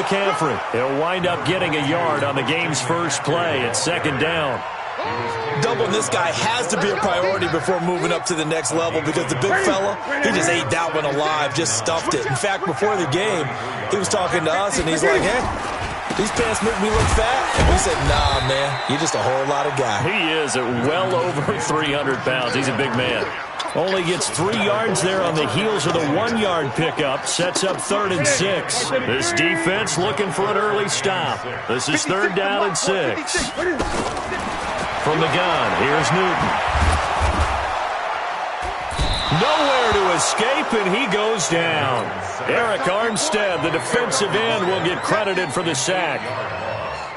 McCaffrey. He'll wind up getting a yard on the game's first play at second down. Doubling this guy has to be a priority before moving up to the next level because the big fella, he just ate that one alive, just stuffed it. In fact, before the game, he was talking to us, and he's like, hey, these pants make me look fat. And we said, nah, man, you're just a whole lot of guy. He is at well over 300 pounds. He's a big man. Only gets 3 yards there on the heels of the 1-yard pickup. Sets up 3rd and 6. This defense looking for an early stop. This is 3rd down and 6. From the gun, here's Newton. Nowhere to escape, and he goes down. Eric Armstead, the defensive end, will get credited for the sack.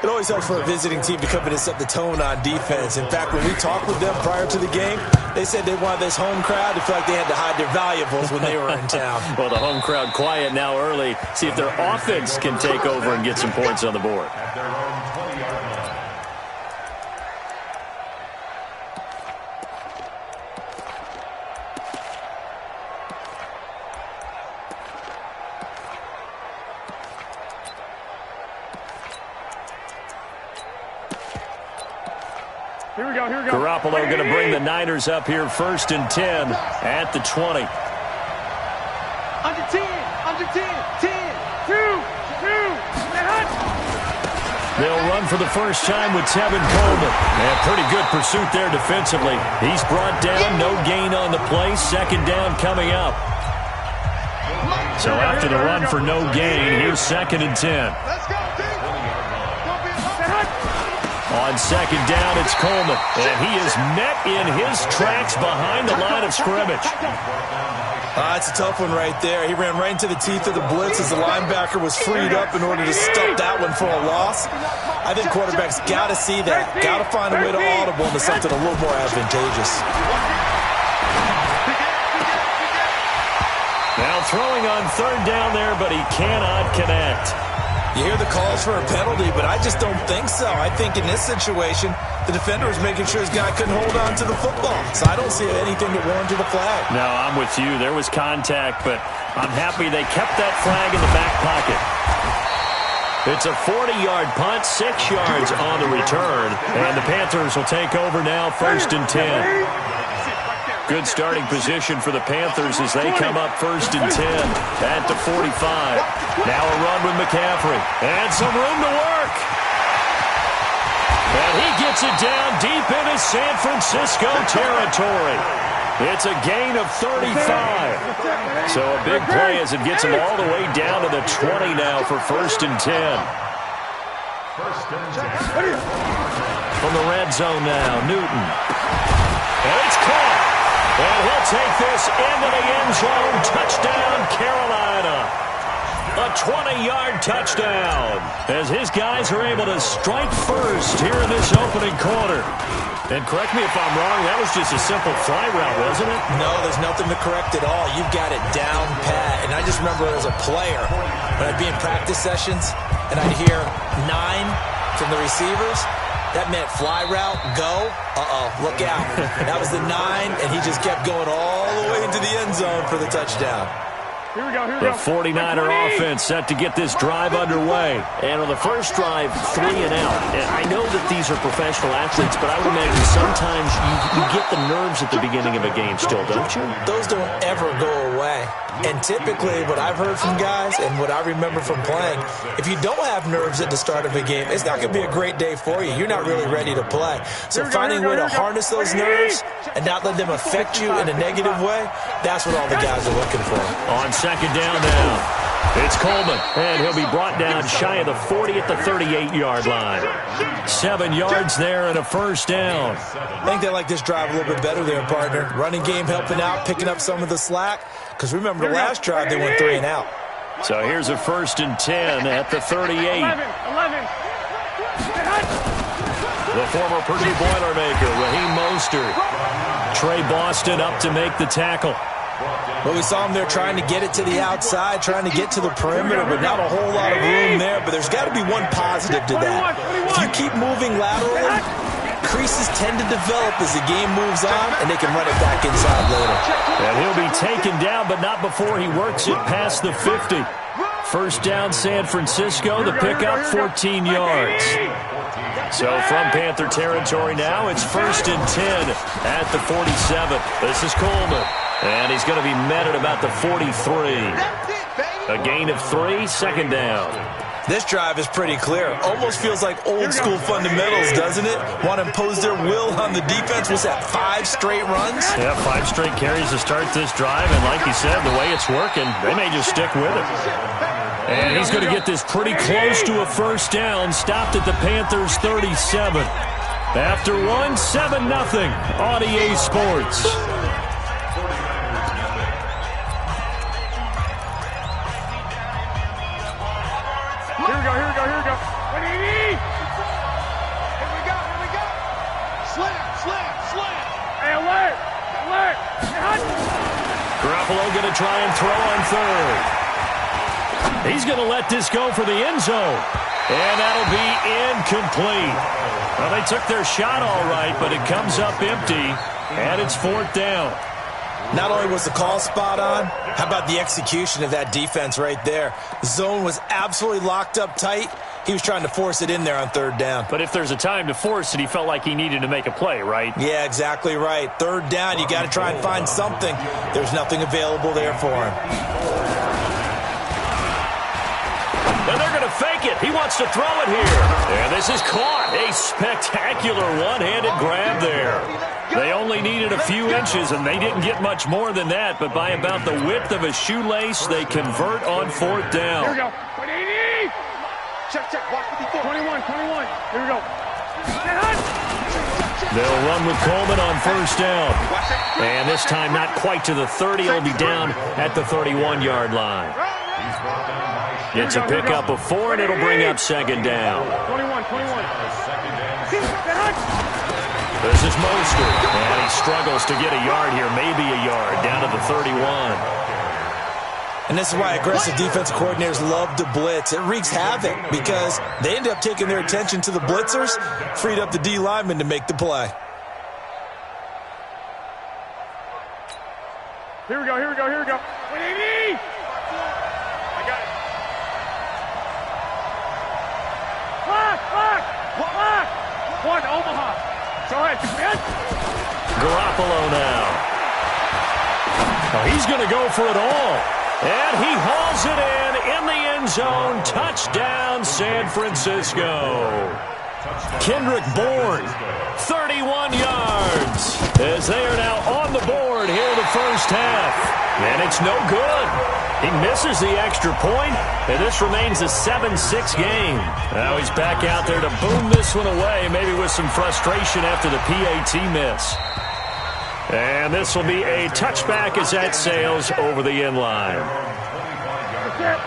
It always helps for a visiting team to come in and set the tone on defense. In fact, when we talked with them prior to the game, they said they wanted this home crowd to feel like they had to hide their valuables when they were in town. Well, the home crowd quiet now early. See if their offense can take over and get some points on the board. Here we go. Garoppolo going to bring the Niners up here 1st and 10 at the 20. Under 10, 10, 2, They'll run for the first time with Tevin Coleman. And pretty good pursuit there defensively. He's brought down, no gain on the play. 2nd down coming up. So after the run for no gain, here's 2nd and 10. Let's go, On 2nd down, it's Coleman. And he is met in his tracks behind the line of scrimmage. That's a tough one right there. He ran right into the teeth of the blitz as the linebacker was freed up in order to stop that one for a loss. I think quarterbacks got to see that. Got to find a way to audible into something a little more advantageous. Now throwing on 3rd down there, but he cannot connect. You hear the calls for a penalty, but I just don't think so. I think in this situation, the defender was making sure his guy couldn't hold on to the football. So I don't see anything that warranted a flag. No, I'm with you. There was contact, but I'm happy they kept that flag in the back pocket. It's a 40-yard punt, 6 yards on the return, and the Panthers will take over now 1st and 10. Good starting position for the Panthers as they come up 1st and 10 at the 45. Now a run with McCaffrey. And some room to work. And he gets it down deep into San Francisco territory. It's a gain of 35. So a big play as it gets him all the way down to the 20 now for 1st and 10. From the red zone now, Newton. And it's caught. And he'll take this into the end zone. Touchdown, Carolina. A 20-yard touchdown as his guys are able to strike first here in this opening quarter. And correct me if I'm wrong, that was just a simple fly route, wasn't it? No, there's nothing to correct at all. You've got it down pat. And I just remember as a player, when I'd be in practice sessions and I'd hear 9 from the receivers, that meant fly route, go. Look out. That was the 9, and he just kept going all the way into the end zone for the touchdown. Here we go. The 49er offense set to get this drive underway. And on the first drive, 3 and out. And I know that these are professional athletes, but I would imagine sometimes you get the nerves at the beginning of a game still, don't you? Those don't ever go away. And typically, what I've heard from guys and what I remember from playing, if you don't have nerves at the start of a game, it's not going to be a great day for you. You're not really ready to play. So finding a way to harness those nerves and not let them affect you in a negative way, that's what all the guys are looking for. On 2nd down now, it's Coleman, and he'll be brought down shy of the 40 at the 38-yard line. 7 yards there and a 1st down. I think they like this drive a little bit better there, partner. Running game helping out, picking up some of the slack. Because remember, the last drive, they went 3 and out. So here's a 1st and 10 at the 38. 11. The former Purdue Boilermaker, Raheem Mostert. Trey Boston up to make the tackle. Well, we saw him there trying to get it to the outside, trying to get to the perimeter, but not a whole lot of room there. But there's got to be one positive to that. If you keep moving laterally, creases tend to develop as the game moves on, and they can run it back inside later. And he'll be taken down, but not before he works it past the 50. First down, San Francisco. The pickup, 14 yards. So from Panther territory now, it's 1st and 10 at the 47. This is Coleman. And he's going to be met at about the 43. A gain of 3, second down. This drive is pretty clear. Almost feels like old school fundamentals, doesn't it? Want to impose their will on the defense. Was that 5 straight runs? Yeah, 5 straight carries to start this drive. And like you said, the way it's working, they may just stick with it. And he's going to get this pretty close to a first down. Stopped at the Panthers' 37. After 7-0 on EA Sports. Here we go. What do you need? Here we go. Slam. Hey, alert. Garoppolo going to try and throw on third. He's going to let this go for the end zone. And that'll be incomplete. Well, they took their shot all right, but it comes up empty, and it's 4th down. Not only was the call spot on, how about the execution of that defense right there? The zone was absolutely locked up tight. He was trying to force it in there on 3rd down. But if there's a time to force it, he felt like he needed to make a play, right? Yeah, exactly right. 3rd down, you got to try and find something. There's nothing available there for him. And they're going to fake it. He wants to throw it here. And this is caught. A spectacular one-handed grab there. They only needed a few inches, and they didn't get much more than that. But by about the width of a shoelace, they convert on 4th down. Here we go. What do you need? Check. Watch 21. Here we go. They'll run with Coleman on first down. And this time not quite to the 30. He'll be down at the 31-yard line. It's a pickup of 4, and it'll bring up second down. 21. This is Mostert, and he struggles to get a yard here, maybe a yard, down to the 31. And this is why aggressive defensive coordinators love to blitz. It wreaks havoc because they end up taking their attention to the blitzers, freed up the D lineman to make the play. Here we go. What do you need? I got it. Block. One, Omaha. Go ahead. Garoppolo now. Oh, he's going to go for it all. And he hauls it in the end zone. Touchdown, San Francisco. Kendrick Bourne, 31 yards, as they are now on the board here in the first half. And it's no good. He misses the extra point, and this remains a 7-6 game. Now he's back out there to boom this one away, maybe with some frustration after the PAT miss. And this will be a touchback as that sails over the end line.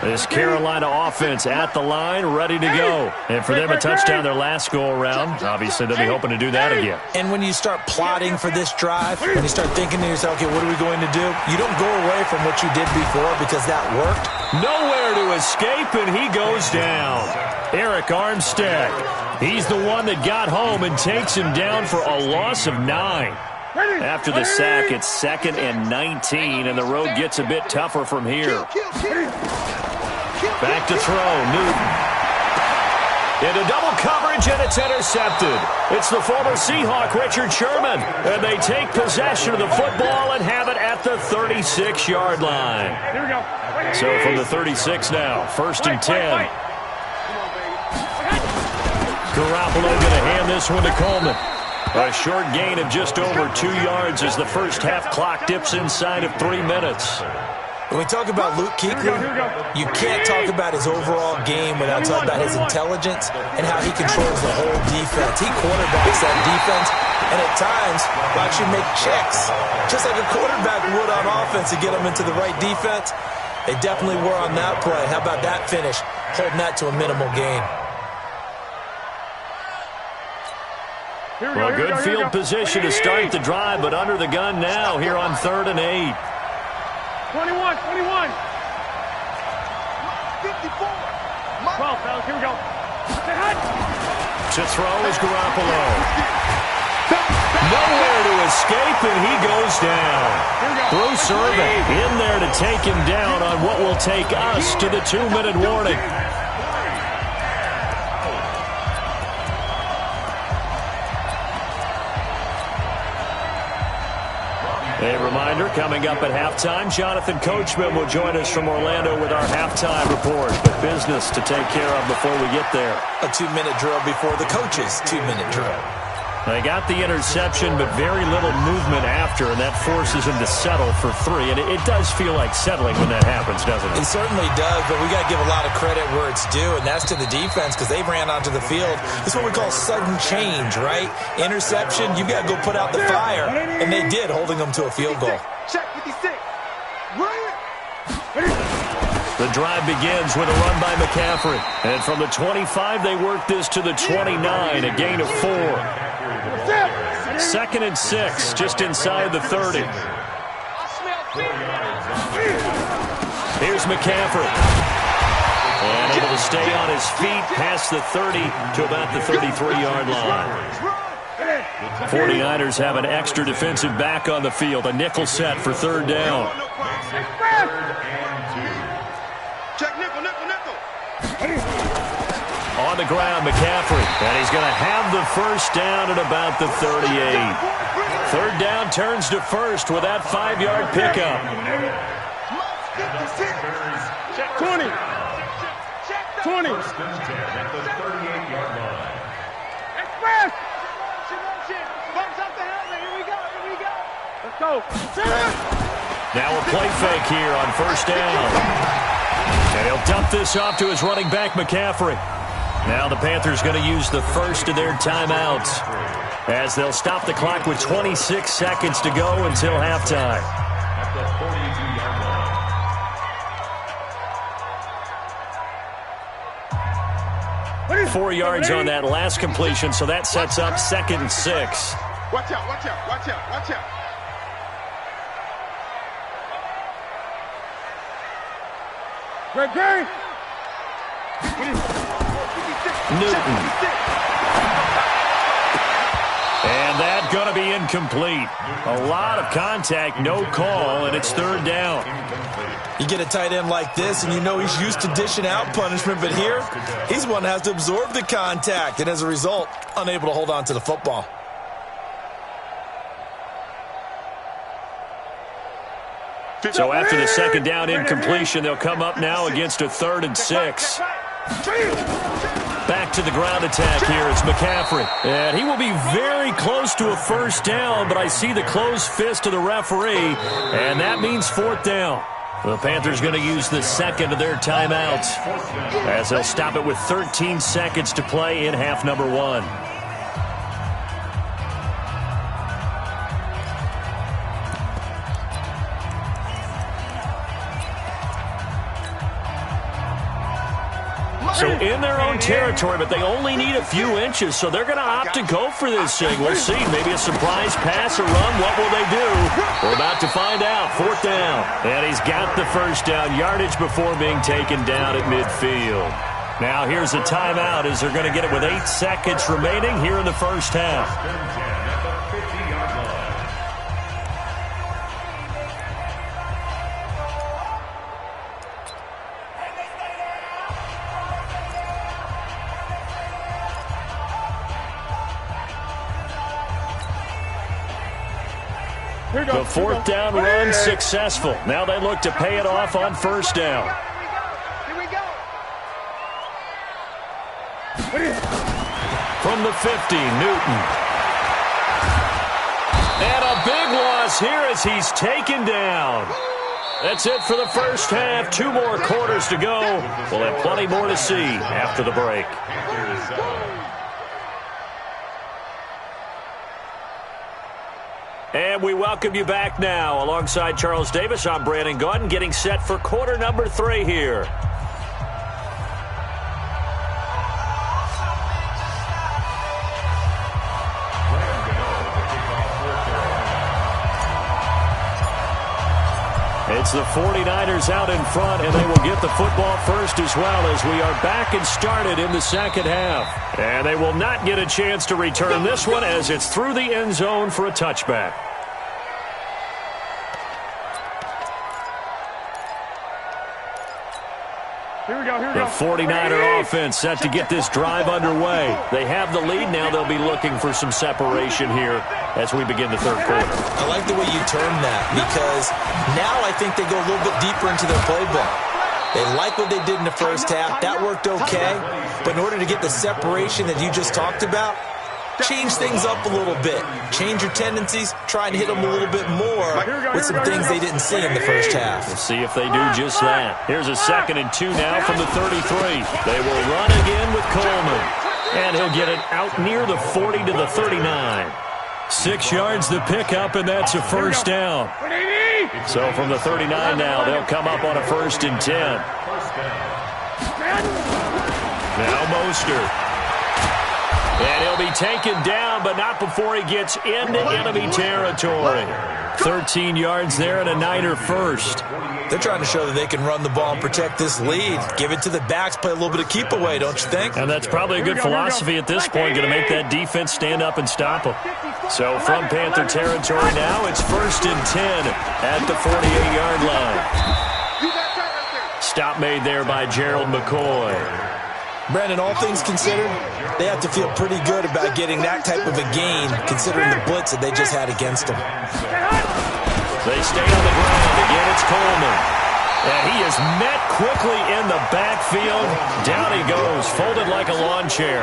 This Carolina offense at the line, ready to go. And for them, a touchdown their last go-around. Obviously, they'll be hoping to do that again. And when you start plotting for this drive, when you start thinking to yourself, okay, what are we going to do? You don't go away from what you did before because that worked. Nowhere to escape, and he goes down. Eric Armstead, he's the one that got home and takes him down for a loss of 9. After the sack, it's 2nd and 19, and the road gets a bit tougher from here. Back to throw, Newton. Into double coverage, and it's intercepted. It's the former Seahawk, Richard Sherman, and they take possession of the football and have it at the 36-yard line. Here we go. So from the 36 now, 1st and 10. Garoppolo going to hand this one to Coleman. A short gain of just over 2 yards as the first half clock dips inside of 3 minutes. When we talk about Luke Kuechly, you can't talk about his overall game without talking about his intelligence and how he controls the whole defense. He quarterbacks that defense, and at times will actually make checks, just like a quarterback would on offense to get them into the right defense. They definitely were on that play. How about that finish, holding that to a minimal gain? Well, good field position to start the drive, but under the gun now here on 3rd and 8. 21. 54. 12, fellas. Here we go. To throw is Garoppolo. Nowhere to escape, and he goes down. Bruce Irvin in there to take him down on what will take us to the 2-minute warning. A reminder, coming up at halftime, Jonathan Coachman will join us from Orlando with our halftime report. But business to take care of before we get there. A 2-minute drill before the coach's 2-minute drill. They got the interception, but very little movement after, and that forces him to settle for 3. And it does feel like settling when that happens, doesn't it? It certainly does, but we got to give a lot of credit where it's due, and that's to the defense because they ran onto the field. It's what we call sudden change, right? Interception, you've got to go put out the fire, and they did, holding them to a field goal. Check 56. The drive begins with a run by McCaffrey. And from the 25, they work this to the 29, a gain of 4. 2nd and 6, just inside the 30. Here's McCaffrey. And able to stay on his feet past the 30 to about the 33-yard line. 49ers have an extra defensive back on the field, a nickel set for 3rd down. Check nickel, nickel, nickel. On the ground, McCaffrey. And he's going to have the first down at about the 38. 3rd down turns to 1st with that 5-yard pickup. Check 20. 20. Express. Bumps up the helmet. Here we go. Here we go. Let's go. Now a play fake here on 1st down. And he'll dump this off to his running back, McCaffrey. Now the Panthers going to use the first of their timeouts as they'll stop the clock with 26 seconds to go until halftime. 4 yards on that last completion, so that sets up 2nd and 6. Watch out, watch out, watch out, watch out. Greg. Newton. And that going to be incomplete. A lot of contact, no call, and it's 3rd down. You get a tight end like this, and you know he's used to dishing out punishment, but here, he's one that has to absorb the contact, and as a result, unable to hold on to the football. So after the 2nd down incompletion, they'll come up now against a 3rd and 6. Back to the ground attack here. It's McCaffrey. And he will be very close to a 1st down, but I see the closed fist of the referee, and that means 4th down. The Panthers going to use the 2nd of their timeouts as they'll stop it with 13 seconds to play in half number 1. So in their own territory, but they only need a few inches, so they're going to opt to go for this thing. We'll see. Maybe a surprise pass or run. What will they do? We're about to find out. 4th down. And he's got the 1st down yardage before being taken down at midfield. Now here's a timeout as they're going to get it with 8 seconds remaining here in the 1st half. The 4th down run successful. Now they look to pay it off on 1st down. Here we go. From the 50, Newton. And a big loss here as he's taken down. That's it for the 1st half. 2 more quarters to go. We'll have plenty more to see after the break. And we welcome you back now. Alongside Charles Davis, I'm Brandon Gaudin, getting set for quarter number 3 here. It's It's the 49ers out in front, and they will get the football first as well as we are back and started in the second half. And they will not get a chance to return this one as it's through the end zone for a touchback. The 49er offense set to get this drive underway. They have the lead now. They'll be looking for some separation here as we begin the third quarter. I like the way you term that because now I think they go a little bit deeper into their playbook. They like what they did in the first half. That worked okay. But in order to get the separation that you just talked about, change things up a little bit. Change your tendencies. Try and hit them a little bit more with some things they didn't see in the first half. We'll see if they do just that. Here's a 2nd and 2 now from the 33. They will run again with Coleman. And he'll get it out near the 40 to the 39. 6 yards the pickup, and that's a first down. So from the 39 now, they'll come up on a 1st and 10. Now Mostert. And he'll be taken down, but not before he gets into enemy territory. 13 yards there and a Niner first. They're trying to show that they can run the ball and protect this lead. Give it to the backs, play a little bit of keep away, don't you think? And that's probably a good philosophy at this point, going to make that defense stand up and stop them. So from Panther territory now, it's 1st and 10 at the 48-yard line. Stop made there by Gerald McCoy. Brandon, all things considered, they have to feel pretty good about getting that type of a gain, considering the blitz that they just had against them. They stay on the ground. Again, it's Coleman. And he is met quickly in the backfield. Down he goes, folded like a lawn chair.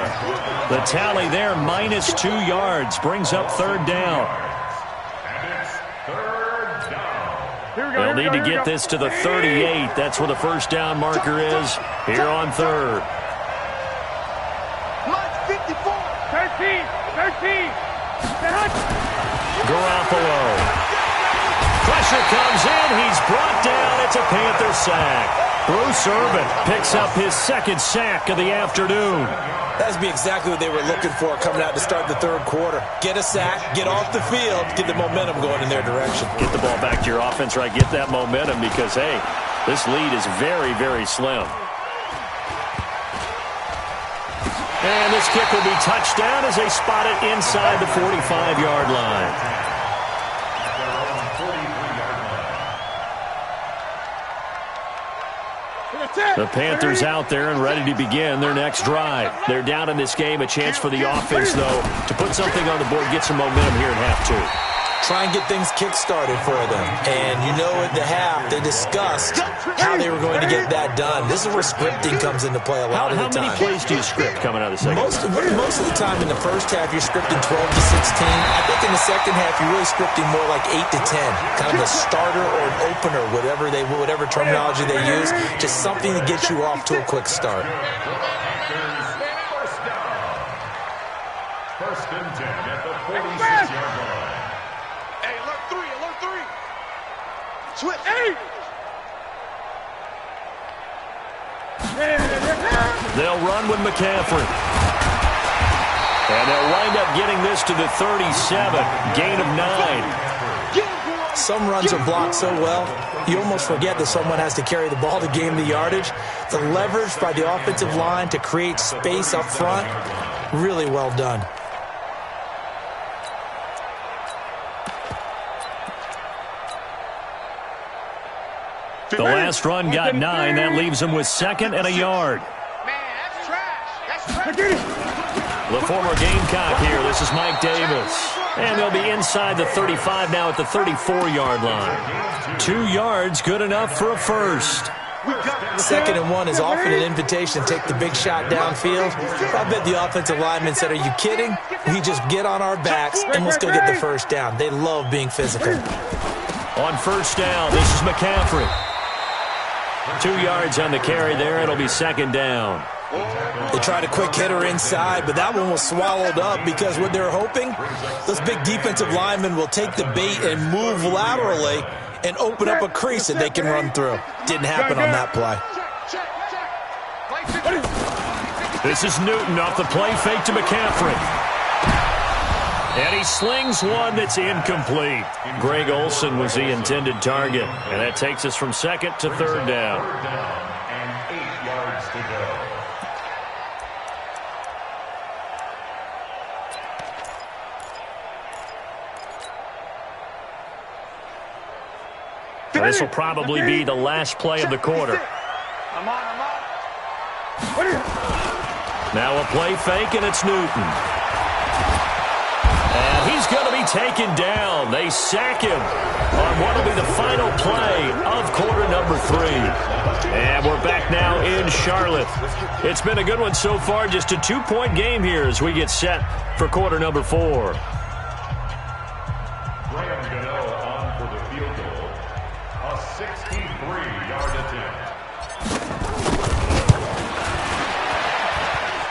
The tally there, -2 yards, brings up 3rd down. They'll need to get this to the 38. That's where the first down marker is here on 3rd. 13. Garoppolo. Pressure comes in. He's brought down. It's a Panther sack. Bruce Irvin picks up his 2nd sack of the afternoon. That'd be exactly what they were looking for coming out to start the third quarter. Get a sack, get off the field, get the momentum going in their direction. Get the ball back to your offense, right? Get that momentum because, hey, this lead is very, very slim. And this kick will be touchdown as they spot it inside the 45-yard line. The Panthers out there and ready to begin their next drive. They're down in this game. A chance for the offense, though, to put something on the board, get some momentum here in half 2. Try and get things kick-started for them. And you know at the half, they discussed how they were going to get that done. This is where scripting comes into play a lot of the time. How many plays do you script coming out of the second? Most of the time in the first half, you're scripting 12 to 16. I think in the second half, you're really scripting more like 8 to 10. Kind of a starter or an opener, whatever terminology they use. Just something to get you off to a quick start. First and 10 at the 46-yard line. Switch. Hey! They'll run with McCaffrey. And they'll wind up getting this to the 37. Gain of 9. Some runs are blocked so well, you almost forget that someone has to carry the ball to gain the yardage. The leverage by the offensive line to create space up front, really well done. The last run got 9. That leaves them with 2nd and a yard. Man, that's trash. The former Gamecock here. This is Mike Davis. And they'll be inside the 35 now at the 34-yard line. 2 yards, good enough for a first. 2nd and 1 is often an invitation to take the big shot downfield. I bet the offensive lineman said, are you kidding? We just get on our backs and we'll still get the first down. They love being physical. On first down, this is McCaffrey. 2 yards on the carry there. It'll be 2nd down. They tried a quick hitter inside, but that one was swallowed up because what they're hoping, those big defensive linemen will take the bait and move laterally and open up a crease that they can run through. Didn't happen on that play. This is Newton off the play fake to McCaffrey. And he slings one that's incomplete. Greg Olsen was the intended target. And that takes us from second to third down. Third down and 8 yards to go. This will probably be the last play of the quarter. I'm on. Now a play fake, and it's Newton. And he's going to be taken down. They sack him on what will be the final play of quarter number 3. And we're back now in Charlotte. It's been a good one so far. Just a 2-point game here as we get set for quarter number 4. On for the field goal. A 63-yard attempt.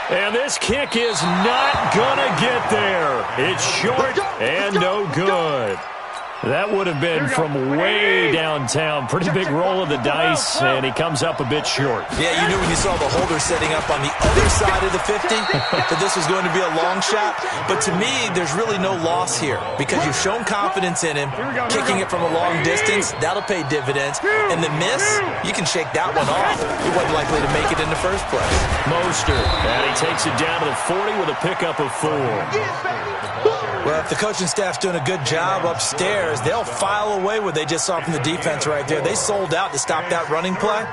And this kick is not going to get there. It's short and no good. That would have been from way downtown. Pretty big roll of the dice, and he comes up a bit short. Yeah, you knew when you saw the holder setting up on the other side of the 50 that this was going to be a long shot. But to me, there's really no loss here because you've shown confidence in him. Kicking it from a long distance, that'll pay dividends. And the miss, you can shake that one off. He wasn't likely to make it in the first place. Mostert, and he takes it down to the 40 with a pickup of 4. Well, if the coaching staff's doing a good job upstairs, they'll file away what they just saw from the defense right there. They sold out to stop that running play.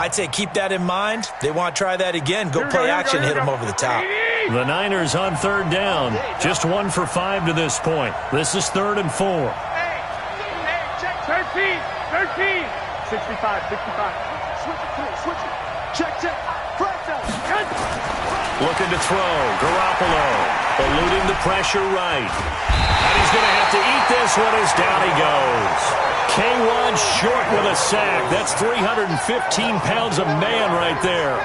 I'd say keep that in mind. They want to try that again. Go play action, hit them over the top. The Niners on third down. Just 1 for 5 to this point. This is 3rd and 4. Hey, check 13. 65. Switch it. Check. Looking to throw. Garoppolo eluding the pressure right. And he's going to have to eat this one as down he goes. K1 short with a sack. That's 315 pounds of man right there.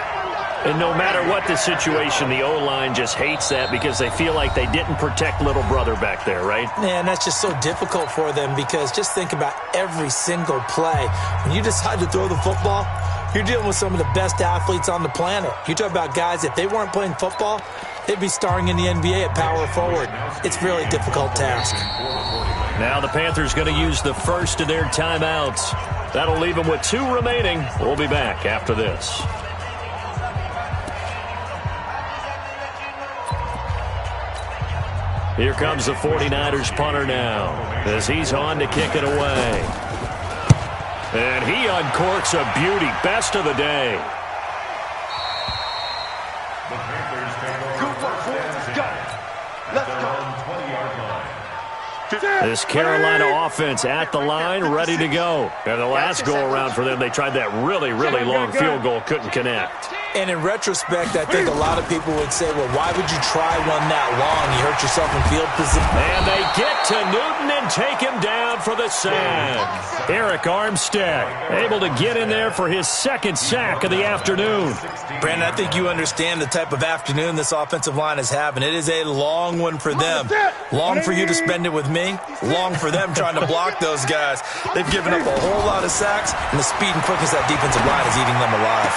And no matter what the situation, the O-line just hates that because they feel like they didn't protect little brother back there, right? Man, that's just so difficult for them because just think about every single play. When you decide to throw the football, you're dealing with some of the best athletes on the planet. You talk about guys, if they weren't playing football, they'd be starring in the NBA at power forward. It's a really difficult task. Now the Panthers going to use the first of their timeouts. That'll leave them with 2 remaining. We'll be back after this. Here comes the 49ers punter now as he's on to kick it away. And he uncorks a beauty. Best of the day. The Panthers take over first and 10. Let's go. 20-yard line. This Carolina offense at the line, ready to go. And the last go-around for them, they tried that really, really long field goal, couldn't connect. And in retrospect, I think a lot of people would say, well, why would you try one that long? You hurt yourself in field position. And they get to Newton and take him down for the sack. Eric Armstead able to get in there for his 2nd sack of the afternoon. Brandon, I think you understand the type of afternoon this offensive line is having. It is a long one for them. Long for you to spend it with me. Long for them trying to block those guys. They've given up a whole lot of sacks, and the speed and quickness of that defensive line is eating them alive.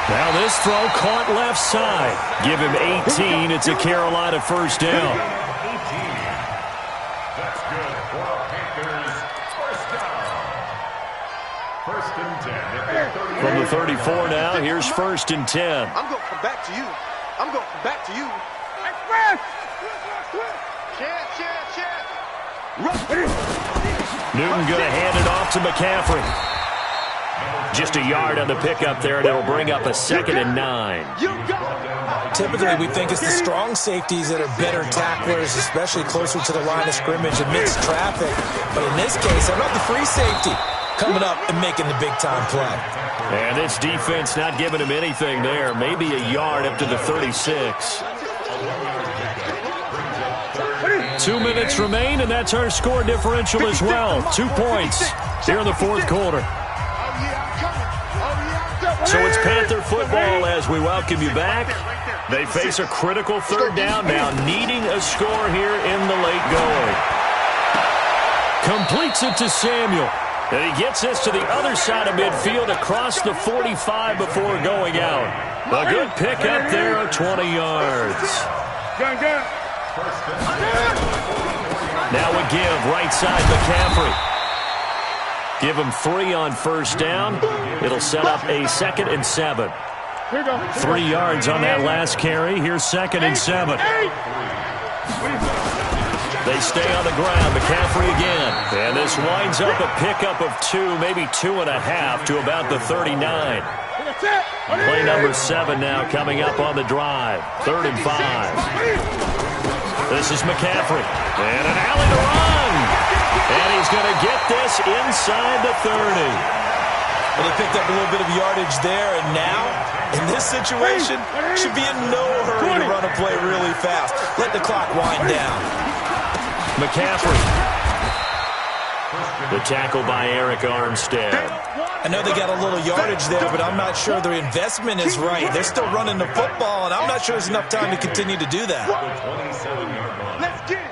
Now this throw caught left side. Give him 18. It's a Carolina first down. 18. That's good for a Panthers first down. 1st and 10. From the 34 now, here's 1st and 10. I'm going to come back to you. Express! Chance. Newton going to hand it off to McCaffrey. Just a yard on the pickup there, and it'll bring up a 2nd and 9. Typically, we think it's the strong safeties that are better tacklers, especially closer to the line of scrimmage amidst traffic. But in this case, how about the free safety coming up and making the big-time play? And this defense not giving him anything there. Maybe a yard up to the 36. 2 minutes remain, and that's our score differential as well. 2 points here in the 4th quarter. So it's Panther football as we welcome you back. They face a critical 3rd down now, needing a score here in the late going. Completes it to Samuel. And he gets this to the other side of midfield across the 45 before going out. A good pick up there of 20 yards. Now a give, right side McCaffrey. Give him 3 on first down. It'll set up a 2nd and 7. 3 yards on that last carry. Here's 2nd and 7. They stay on the ground. McCaffrey again. And this winds up a pickup of 2, maybe 2.5 to about the 39. Play number 7 now coming up on the drive. 3rd and 5. This is McCaffrey. And an alley to run. And he's going to get this inside the 30. Well, they picked up a little bit of yardage there, and now, in this situation, should be in no hurry to run a play really fast. Let the clock wind down. McCaffrey. The tackle by Eric Armstead. I know they got a little yardage there, but I'm not sure their investment is right. They're still running the football, and I'm not sure there's enough time to continue to do that. Let's get it.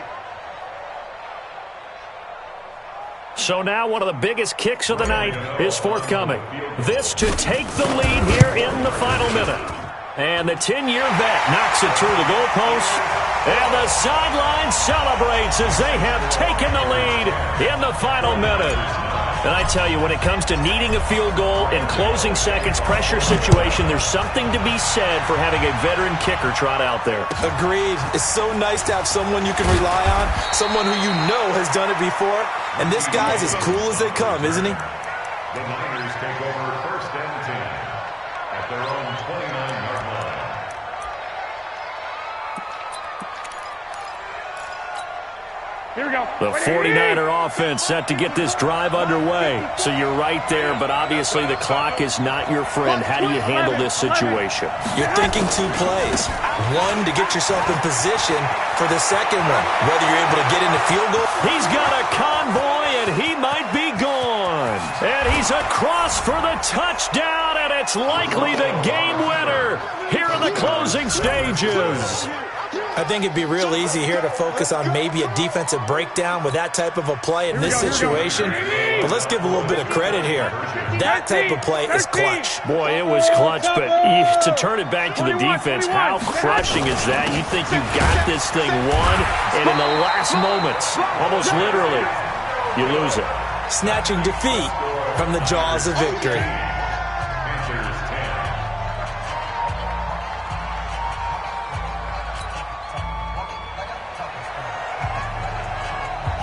So now one of the biggest kicks of the night is forthcoming. This to take the lead here in the final minute. And the 10-year vet knocks it through the goalpost. And the sideline celebrates as they have taken the lead in the final minute. And I tell you, when it comes to needing a field goal in closing seconds, pressure situation, there's something to be said for having a veteran kicker trot out there. Agreed. It's so nice to have someone you can rely on, someone who you know has done it before. And this guy's as cool as they come, isn't he? The Niners take over 1st and 10 at their own 29-yard line. Here we go. The 49er offense set to get this drive underway. So you're right there, but obviously the clock is not your friend. How do you handle this situation? You're thinking 2 plays. One, to get yourself in position for the second one. Whether you're able to get into field goal. He's got a convoy, and he might be gone. And he's across for the touchdown, and it's likely the game winner here in the closing stages. I think it'd be real easy here to focus on maybe a defensive breakdown with that type of a play in this situation. But let's give a little bit of credit here. That type of play is clutch. Boy, it was clutch, but to turn it back to the defense, how crushing is that? You think you got this thing won, and in the last moments, almost literally, you lose it. Snatching defeat from the jaws of victory.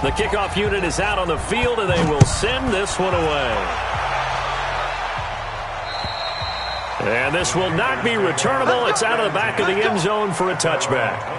The kickoff unit is out on the field, and they will send this one away. And this will not be returnable. It's out of the back of the end zone for a touchback.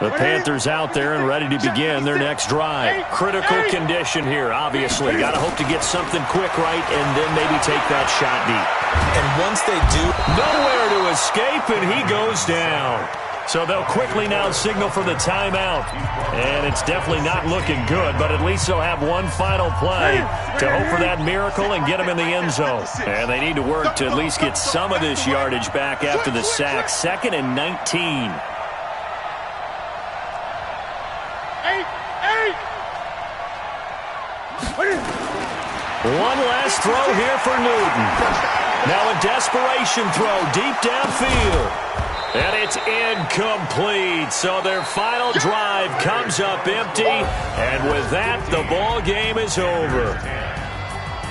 The Panthers out there and ready to begin their next drive. Critical condition here, obviously. Got to hope to get something quick right and then maybe take that shot deep. And once they do, nowhere to escape, and he goes down. So they'll quickly now signal for the timeout. And it's definitely not looking good, but at least they'll have one final play to hope for that miracle and get him in the end zone. And they need to work to at least get some of this yardage back after the sack. 2nd and 19. One last throw here for Newton. Now a desperation throw deep downfield. And it's incomplete. So their final drive comes up empty. And with that, the ball game is over.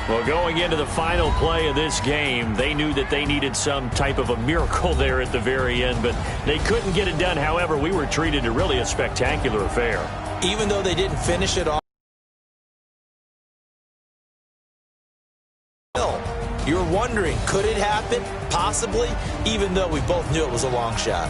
Well, going into the final play of this game, they knew that they needed some type of a miracle there at the very end, but they couldn't get it done. However, we were treated to really a spectacular affair. Even though they didn't finish it off, you're wondering, could it happen? Possibly, even though we both knew it was a long shot.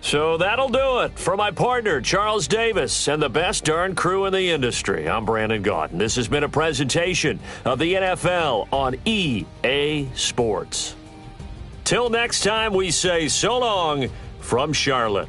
So that'll do it. For my partner, Charles Davis, and the best darn crew in the industry, I'm Brandon Gaudin. This has been a presentation of the NFL on EA Sports. Till next time, we say so long from Charlotte.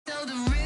So the